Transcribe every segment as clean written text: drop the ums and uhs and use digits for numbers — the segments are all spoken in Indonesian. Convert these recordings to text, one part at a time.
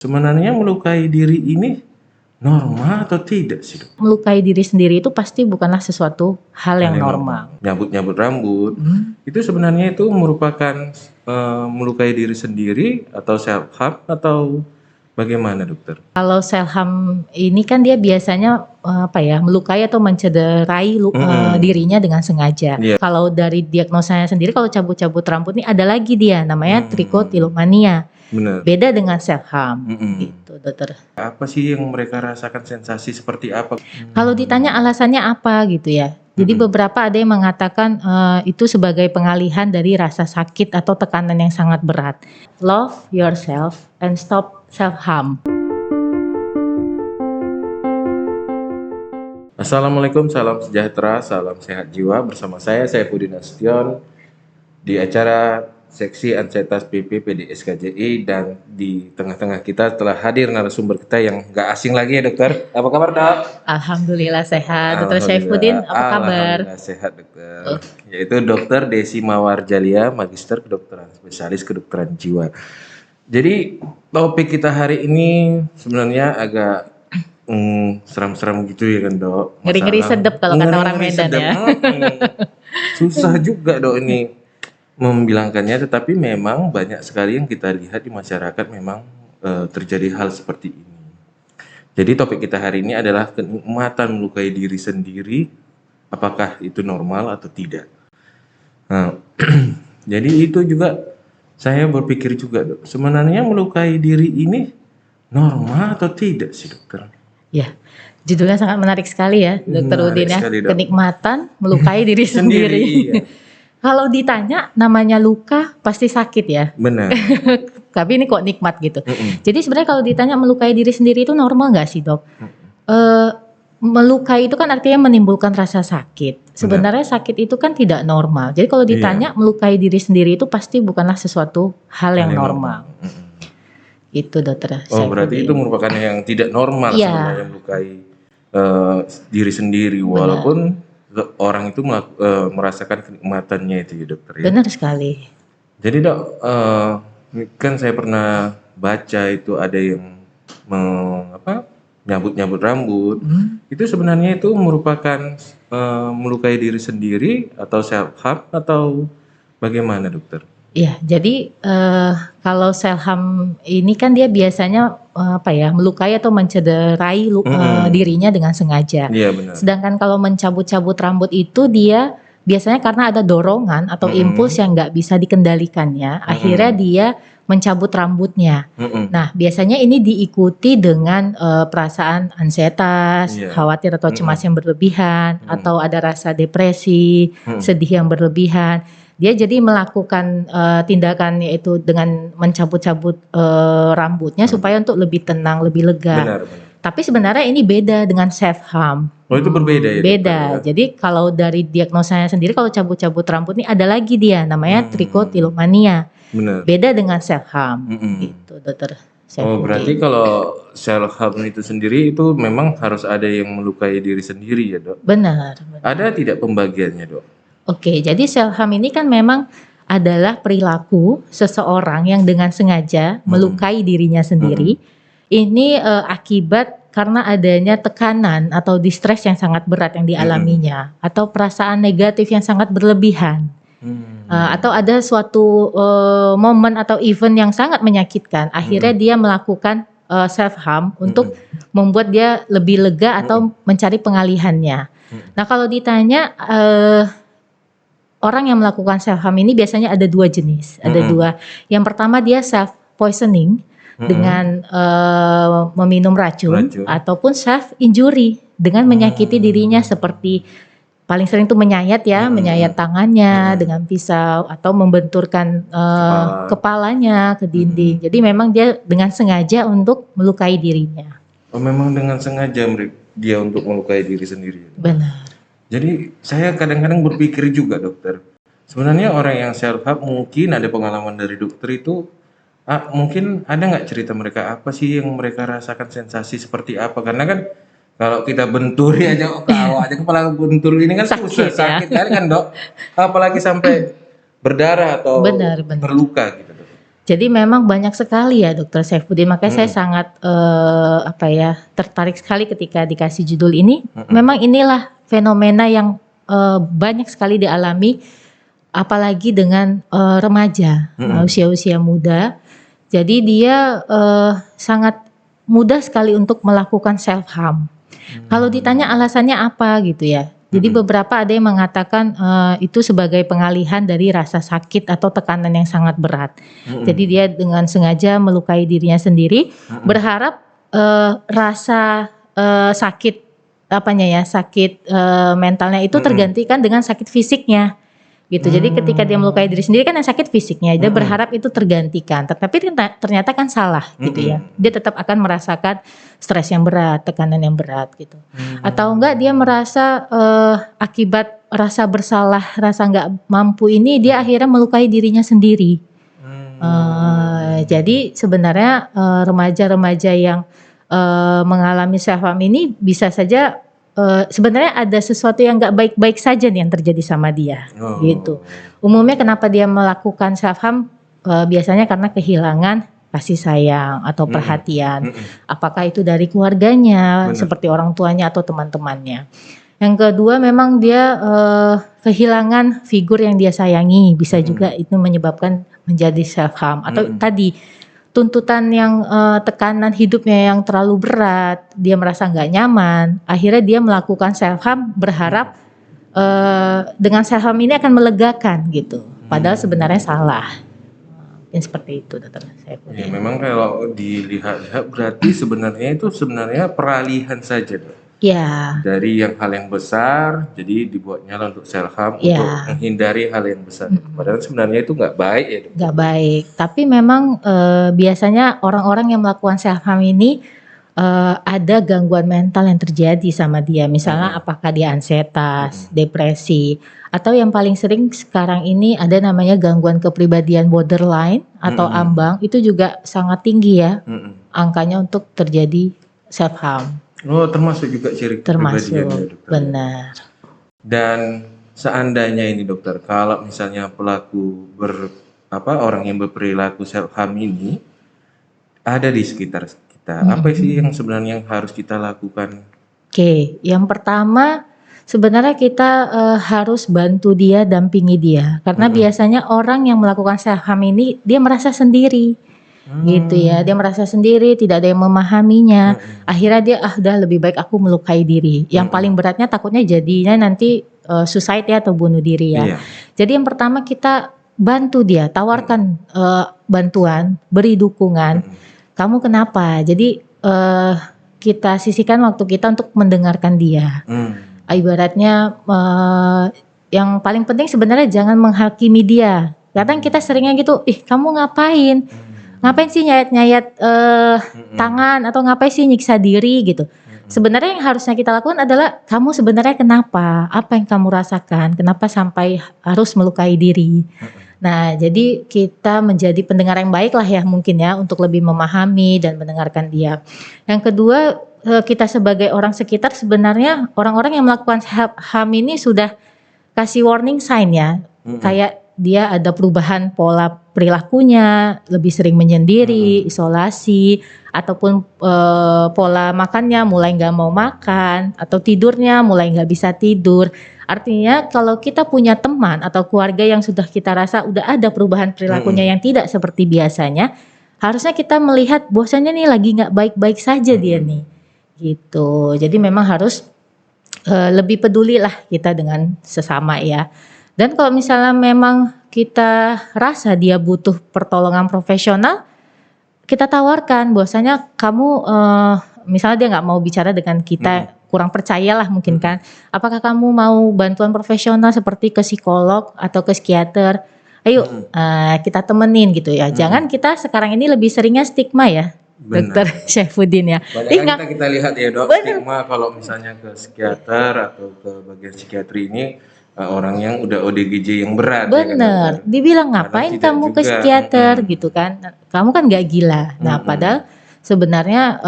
Sebenarnya melukai diri ini normal atau tidak sih, Dok? Melukai diri sendiri itu pasti bukanlah sesuatu hal yang normal. Nyabut-nyabut rambut, itu sebenarnya itu merupakan melukai diri sendiri atau self harm atau bagaimana, dokter? Kalau self harm ini kan dia biasanya melukai atau mencederai dirinya dengan sengaja. Iya. Kalau dari diagnosanya sendiri, kalau cabut-cabut rambut ini ada lagi dia namanya trichotillomania. Benar. Beda dengan self harm. Gitu, dokter. Apa sih yang mereka rasakan, sensasi seperti apa? Kalau ditanya alasannya apa gitu ya. Jadi beberapa ada yang mengatakan itu sebagai pengalihan dari rasa sakit atau tekanan yang sangat berat. Love yourself and stop self harm. Assalamualaikum, salam sejahtera, salam sehat jiwa. Bersama saya Saifuddin Nasution di acara Seksi Ansietas PP PDS KJI, dan di tengah-tengah kita telah hadir narasumber kita yang gak asing lagi ya, dokter. Apa kabar, Dok? Alhamdulillah sehat. Dokter Saifuddin, apa kabar? Alhamdulillah sehat, dokter. Yaitu Dokter Desi Mawar Jalia, Magister Kedokteran, Spesialis Kedokteran Jiwa. Jadi topik kita hari ini sebenarnya agak seram-seram gitu ya kan, Dok? Ngeri-ngeri sedep kalau kata orang Medan ya. Susah juga, Dok, ini membilangkannya, tetapi memang banyak sekali yang kita lihat di masyarakat memang terjadi hal seperti ini. Jadi topik kita hari ini adalah kenikmatan melukai diri sendiri, apakah itu normal atau tidak. Nah, jadi itu juga saya berpikir juga, Dok, sebenarnya melukai diri ini normal atau tidak sih, dokter? Ya, judulnya sangat menarik sekali ya, Dokter Udin ya. Kenikmatan melukai diri sendiri. Iya. Kalau ditanya namanya luka pasti sakit ya. Benar. Tapi ini kok nikmat gitu. Jadi sebenarnya kalau ditanya melukai diri sendiri itu normal nggak sih, Dok? Melukai itu kan artinya menimbulkan rasa sakit. Sebenarnya sakit itu kan tidak normal. Jadi kalau ditanya melukai diri sendiri itu pasti bukanlah sesuatu hal yang normal. Itu, dokter. Berarti itu merupakan yang tidak normal sebenarnya, melukai diri sendiri. Walaupun orang itu merasakan kenikmatannya itu ya, dokter ya. Benar sekali. Jadi, Dok, kan saya pernah baca itu ada yang nyabut-nyabut rambut. Itu sebenarnya itu merupakan melukai diri sendiri atau self harm atau bagaimana, dokter? Ya, jadi kalau self harm ini kan dia biasanya melukai atau mencederai dirinya dengan sengaja. Iya, benar. Sedangkan kalau mencabut-cabut rambut itu dia biasanya karena ada dorongan atau impuls yang nggak bisa dikendalikannya, akhirnya dia mencabut rambutnya. Nah, biasanya ini diikuti dengan perasaan ansietas, khawatir atau cemas yang berlebihan, atau ada rasa depresi, sedih yang berlebihan. Dia jadi melakukan tindakan yaitu dengan mencabut-cabut rambutnya supaya untuk lebih tenang, lebih lega. Benar. Tapi sebenarnya ini beda dengan self harm. Oh, itu berbeda ya? Beda. Jadi kalau dari diagnosanya sendiri, kalau cabut-cabut rambut ini ada lagi dia namanya trichotillomania. Benar. Beda dengan self harm. Itu, dokter. Berarti kalau self harm itu sendiri itu memang harus ada yang melukai diri sendiri ya, Dok? Benar. Ada tidak pembagiannya, Dok? Oke, jadi self harm ini kan memang adalah perilaku seseorang yang dengan sengaja melukai dirinya sendiri. Ini akibat karena adanya tekanan atau distress yang sangat berat yang dialaminya, atau perasaan negatif yang sangat berlebihan, atau ada suatu momen atau event yang sangat menyakitkan. Akhirnya dia melakukan self harm untuk membuat dia lebih lega atau mencari pengalihannya. Nah, kalau ditanya orang yang melakukan self harm ini biasanya ada dua jenis, ada dua. Yang pertama dia self poisoning dengan meminum racun, ataupun self injury dengan menyakiti dirinya, seperti paling sering itu menyayat ya, menyayat tangannya dengan pisau atau membenturkan kepalanya ke dinding. Jadi memang dia dengan sengaja untuk melukai dirinya. Oh, memang dengan sengaja dia untuk melukai diri sendiri. Benar. Jadi saya kadang-kadang berpikir juga, dokter, sebenarnya orang yang self harm mungkin ada pengalaman dari dokter itu, mungkin ada nggak cerita mereka apa sih yang mereka rasakan, sensasi seperti apa? Karena kan kalau kita benturi aja, aja kepala bentur ini kan susah, sakit kan, Dok? Apalagi sampai berdarah atau terluka gitu, Dok. Jadi memang banyak sekali ya Dokter Saifuddin, makanya saya sangat tertarik sekali ketika dikasih judul ini. Memang inilah fenomena yang banyak sekali dialami, apalagi dengan remaja, usia-usia muda. Jadi dia sangat mudah sekali untuk melakukan self harm. Kalau ditanya alasannya apa gitu ya. Jadi beberapa ada yang mengatakan itu sebagai pengalihan dari rasa sakit atau tekanan yang sangat berat. Jadi dia dengan sengaja melukai dirinya sendiri, berharap rasa sakit sakit mentalnya itu tergantikan dengan sakit fisiknya. Gitu. Jadi ketika dia melukai diri sendiri kan yang sakit fisiknya, dia berharap itu tergantikan. Tetapi ternyata kan salah gitu ya. Dia tetap akan merasakan stres yang berat, tekanan yang berat gitu. Atau enggak dia merasa akibat rasa bersalah, rasa enggak mampu ini dia akhirnya melukai dirinya sendiri. Jadi sebenarnya remaja-remaja yang mengalami self harm ini bisa saja sebenarnya ada sesuatu yang nggak baik-baik saja nih yang terjadi sama dia, gitu. Umumnya kenapa dia melakukan self harm biasanya karena kehilangan kasih sayang atau perhatian. Apakah itu dari keluarganya, seperti orang tuanya atau teman-temannya. Yang kedua memang dia kehilangan figur yang dia sayangi, bisa juga itu menyebabkan menjadi self harm. Atau tadi tuntutan yang tekanan hidupnya yang terlalu berat, dia merasa nggak nyaman, akhirnya dia melakukan self harm berharap dengan self harm ini akan melegakan gitu, padahal sebenarnya salah. Mungkin seperti itu Dokter Saifuddin. Ya, memang kalau dilihat berarti sebenarnya peralihan saja, Dok. Ya. Dari hal yang besar, jadi dibuatnya untuk self harm untuk menghindari hal yang besar. Padahal sebenarnya itu nggak baik ya, Dok. Nggak baik. Tapi memang biasanya orang-orang yang melakukan self harm ini ada gangguan mental yang terjadi sama dia. Misalnya apakah dia ansietas, depresi, atau yang paling sering sekarang ini ada namanya gangguan kepribadian borderline atau ambang. Itu juga sangat tinggi ya angkanya untuk terjadi self harm. Oh, termasuk juga ciri kepribadiannya, Dokter. Benar. Dan seandainya ini Dokter, kalau misalnya pelaku orang yang berperilaku self harm ini ada di sekitar kita, apa sih yang sebenarnya harus kita lakukan? Oke, yang pertama sebenarnya kita harus bantu dia, dampingi dia, karena biasanya orang yang melakukan self harm ini dia merasa sendiri. Gitu ya, dia merasa sendiri, tidak ada yang memahaminya. Akhirnya dia udah lebih baik aku melukai diri. Yang paling beratnya takutnya jadinya nanti suicide ya atau bunuh diri ya. Jadi yang pertama kita bantu dia, tawarkan bantuan, beri dukungan. Kamu kenapa? Jadi kita sisihkan waktu kita untuk mendengarkan dia. Ibaratnya yang paling penting sebenarnya jangan menghakimi dia. Kadang kita seringnya gitu, kamu ngapain? Ngapain sih nyayat-nyayat tangan atau ngapain sih nyiksa diri gitu. Sebenarnya yang harusnya kita lakukan adalah kamu sebenarnya kenapa? Apa yang kamu rasakan? Kenapa sampai harus melukai diri? Nah, jadi kita menjadi pendengar yang baik lah ya mungkin ya untuk lebih memahami dan mendengarkan dia. Yang kedua, kita sebagai orang sekitar sebenarnya orang-orang yang melakukan HAM ini sudah kasih warning sign ya. Kayak dia ada perubahan pola perilakunya, lebih sering menyendiri, isolasi, ataupun pola makannya mulai nggak mau makan, atau tidurnya mulai nggak bisa tidur. Artinya kalau kita punya teman atau keluarga yang sudah kita rasa udah ada perubahan perilakunya yang tidak seperti biasanya, harusnya kita melihat bahwasanya nih lagi nggak baik-baik saja dia nih, gitu. Jadi memang harus lebih peduli lah kita dengan sesama ya. Dan kalau misalnya memang kita rasa dia butuh pertolongan profesional, kita tawarkan bahwasanya kamu misalnya dia nggak mau bicara dengan kita, kurang percayalah mungkin kan. Apakah kamu mau bantuan profesional seperti ke psikolog atau ke psikiater? Ayo kita temenin gitu ya. Jangan kita sekarang ini lebih seringnya stigma ya. Dokter Saifuddin ya. Banyak kita lihat ya Dok, stigma kalau misalnya ke psikiater atau ke bagian psikiatri ini orang yang udah ODGJ yang berat. Bener, ya kan? Dibilang ngapain kamu ke psikiater gitu kan? Kamu kan gak gila. Nah padahal sebenarnya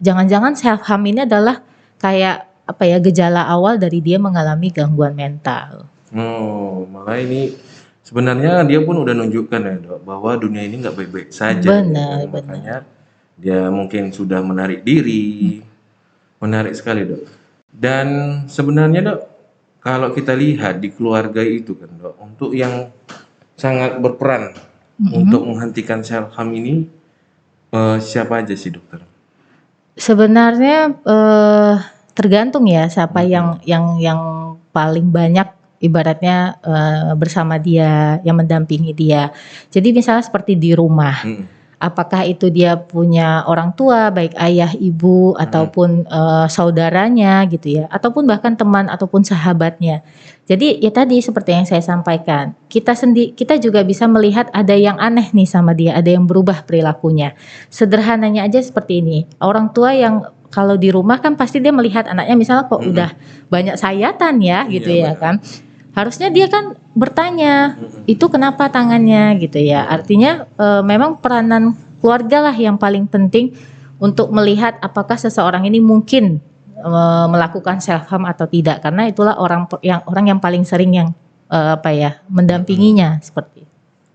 jangan-jangan self harm ini adalah kayak apa ya gejala awal dari dia mengalami gangguan mental. Oh, malah ini sebenarnya dia pun udah nunjukkan ya dok bahwa dunia ini nggak baik-baik saja ya Benar, kan, benar. makanya dia mungkin sudah menarik diri, menarik sekali dok. Dan sebenarnya dok, kalau kita lihat di keluarga itu kan dok, untuk yang sangat berperan untuk menghentikan self harm ini siapa aja sih dokter? Sebenarnya tergantung ya siapa yang paling banyak ibaratnya bersama dia, yang mendampingi dia. Jadi misalnya seperti di rumah, apakah itu dia punya orang tua, baik ayah, ibu, ataupun saudaranya gitu ya, ataupun bahkan teman ataupun sahabatnya. Jadi ya tadi seperti yang saya sampaikan, kita juga bisa melihat ada yang aneh nih sama dia, ada yang berubah perilakunya. Sederhananya aja seperti ini, orang tua yang kalau di rumah kan pasti dia melihat anaknya misalnya kok udah banyak sayatan ya gitu Iya, ya benar. kan. Harusnya dia kan bertanya, itu kenapa tangannya gitu ya. Artinya memang peranan keluarga lah yang paling penting untuk melihat apakah seseorang ini mungkin melakukan self harm atau tidak, karena itulah orang yang paling sering yang mendampinginya seperti itu.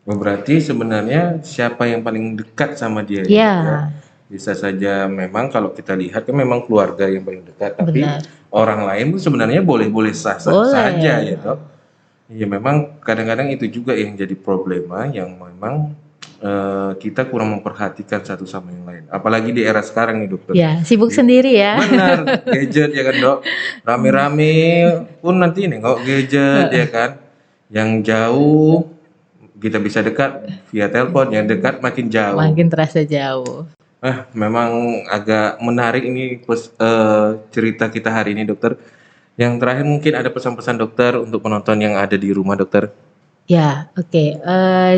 Berarti sebenarnya siapa yang paling dekat sama dia ya, Ya, Dok, ya? Bisa saja memang kalau kita lihat kan memang keluarga yang paling dekat, tapi benar. orang lain pun sebenarnya boleh-boleh sah-sah Boleh. saja ya dok. Ya memang kadang-kadang itu juga yang jadi problema yang memang kita kurang memperhatikan satu sama yang lain. Apalagi di era sekarang nih dokter. Ya, sibuk sendiri ya. Benar, gadget ya kan dok. Rame-rame pun nanti nengok gadget ya kan. Yang jauh kita bisa dekat via telepon, yang dekat makin jauh. Makin terasa jauh. Memang agak menarik ini cerita kita hari ini dokter. Yang terakhir mungkin ada pesan-pesan dokter untuk penonton yang ada di rumah dokter. Ya, oke.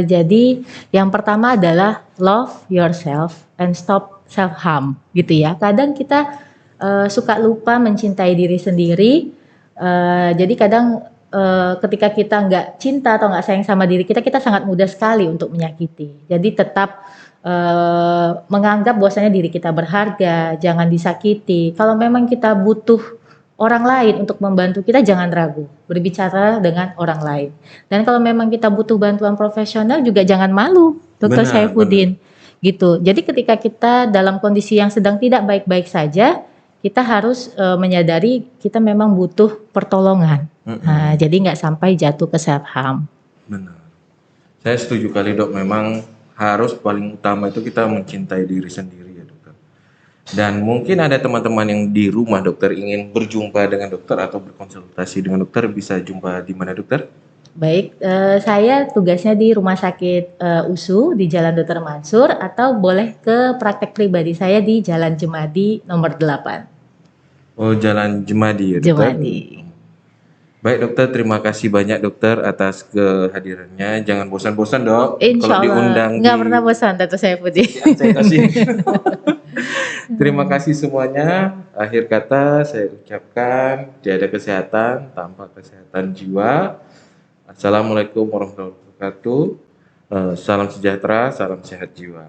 Jadi yang pertama adalah love yourself and stop self harm, gitu ya. Kadang kita suka lupa mencintai diri sendiri. Jadi kadang ketika kita nggak cinta atau nggak sayang sama diri kita, kita sangat mudah sekali untuk menyakiti. Jadi tetap menganggap bahwasanya diri kita berharga, jangan disakiti. Kalau memang kita butuh orang lain untuk membantu kita, jangan ragu berbicara dengan orang lain. Dan kalau memang kita butuh bantuan profesional juga jangan malu, Dr. Benar, Saifuddin. Gitu. Jadi ketika kita dalam kondisi yang sedang tidak baik-baik saja, kita harus menyadari kita memang butuh pertolongan. Nah, jadi nggak sampai jatuh ke self harm. Benar. Saya setuju kali dok, memang harus paling utama itu kita mencintai diri sendiri ya dokter. Dan mungkin ada teman-teman yang di rumah dokter ingin berjumpa dengan dokter atau berkonsultasi dengan dokter, bisa jumpa di mana dokter? Baik, saya tugasnya di Rumah Sakit USU di Jalan Dr. Mansur, atau boleh ke praktek pribadi saya di Jalan Jemadi nomor 8. Oh, Jalan Jemadi ya dokter? Jemadi. Baik dokter, terima kasih banyak dokter atas kehadirannya. Jangan bosan-bosan dok. Insya kalau diundang Allah, nggak pernah bosan Dr. Saifuddin. Saya kasih. Terima kasih semuanya. Akhir kata saya ucapkan tiada kesehatan tanpa kesehatan jiwa. Assalamualaikum warahmatullahi wabarakatuh. Salam sejahtera, salam sehat jiwa.